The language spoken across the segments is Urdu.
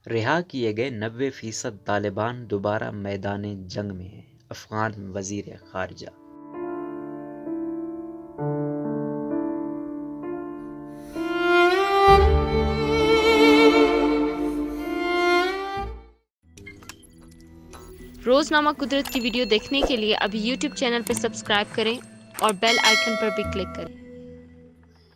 رہا کیے گئے 90% طالبان دوبارہ میدان جنگ میں ہیں، افغان وزیر خارجہ۔ روزنامہ قدرت کی ویڈیو دیکھنے کے لیے ابھی یوٹیوب چینل پر سبسکرائب کریں اور بیل آئیکن پر بھی کلک کریں۔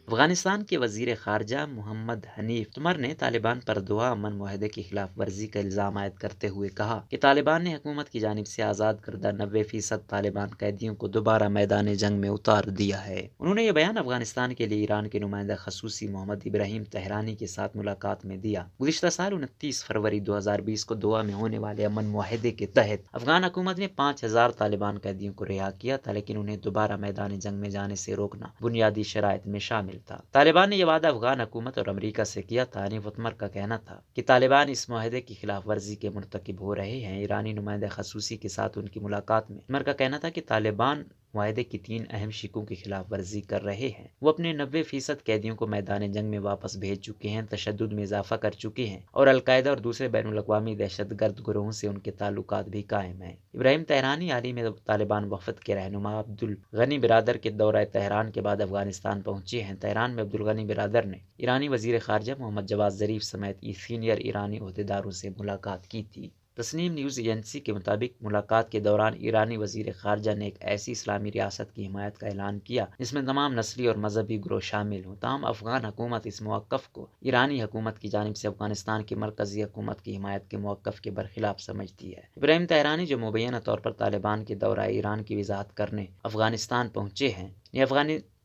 افغانستان کے وزیر خارجہ محمد حنیف عمر نے طالبان پر دوحہ امن معاہدے کی خلاف ورزی کا الزام عائد کرتے ہوئے کہا کہ طالبان نے حکومت کی جانب سے آزاد کردہ 90% طالبان قیدیوں کو دوبارہ میدان جنگ میں اتار دیا ہے۔ انہوں نے یہ بیان افغانستان کے لیے ایران کے نمائندہ خصوصی محمد ابراہیم طہرانی کے ساتھ ملاقات میں دیا۔ گزشتہ سال 29 فروری 2020 کو دوحہ میں ہونے والے امن معاہدے کے تحت افغان حکومت نے 5000 طالبان قیدیوں کو رہا کیا تھا، لیکن انہیں دوبارہ میدان جنگ میں جانے سے روکنا بنیادی شرائط میں شامل تھا۔ طالبان نے یہ وعدہ افغان حکومت اور امریکہ سے کیا تھا۔ حنیف عمر کا کہنا تھا کہ طالبان اس معاہدے کی خلاف ورزی کے مرتکب ہو رہے ہیں۔ ایرانی نمائندہ خصوصی کے ساتھ ان کی ملاقات میں عمر کا کہنا تھا کہ طالبان معاہدے کی 3 اہم شقوں کی خلاف ورزی کر رہے ہیں۔ وہ اپنے 90% قیدیوں کو میدان جنگ میں واپس بھیج چکے ہیں، تشدد میں اضافہ کر چکے ہیں اور القاعدہ اور دوسرے بین الاقوامی دہشت گرد گروہوں سے ان کے تعلقات بھی قائم ہیں۔ ابراہیم طہرانی حال ہی میں طالبان وفد کے رہنما عبدالغنی برادر کے دورہ تہران کے بعد افغانستان پہنچے ہیں۔ تہران میں عبدالغنی برادر نے ایرانی وزیر خارجہ محمد جواد ظریف سمیت سینئر ایرانی عہدیداروں سے ملاقات کی تھی۔ تسنیم نیوز ایجنسی کے مطابق ملاقات کے دوران ایرانی وزیر خارجہ نے ایک ایسی اسلامی ریاست کی حمایت کا اعلان کیا جس میں تمام نسلی اور مذہبی گروہ شامل ہوں۔ تاہم افغان حکومت اس موقف کو ایرانی حکومت کی جانب سے افغانستان کی مرکزی حکومت کی حمایت کے موقف کے برخلاف سمجھتی ہے۔ ابراہیم طہرانی جو مبینہ طور پر طالبان کے دورہ ایران کی وضاحت کرنے افغانستان پہنچے ہیں،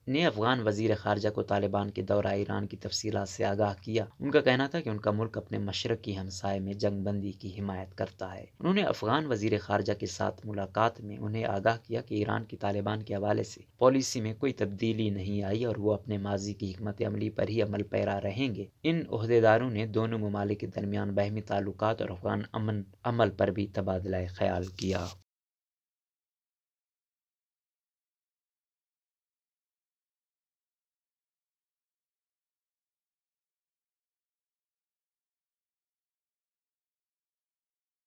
نے افغان وزیر خارجہ کو طالبان کے دورہ ایران کی تفصیلات سے آگاہ کیا۔ ان کا کہنا تھا کہ ان کا ملک اپنے مشرقی ہمسائے میں جنگ بندی کی حمایت کرتا ہے۔ انہوں نے افغان وزیر خارجہ کے ساتھ ملاقات میں انہیں آگاہ کیا کہ ایران کی طالبان کے حوالے سے پالیسی میں کوئی تبدیلی نہیں آئی اور وہ اپنے ماضی کی حکمت عملی پر ہی عمل پیرا رہیں گے۔ ان عہدیداروں نے دونوں ممالک کے درمیان باہمی تعلقات اور افغان امن عمل پر بھی تبادلہ خیال کیا۔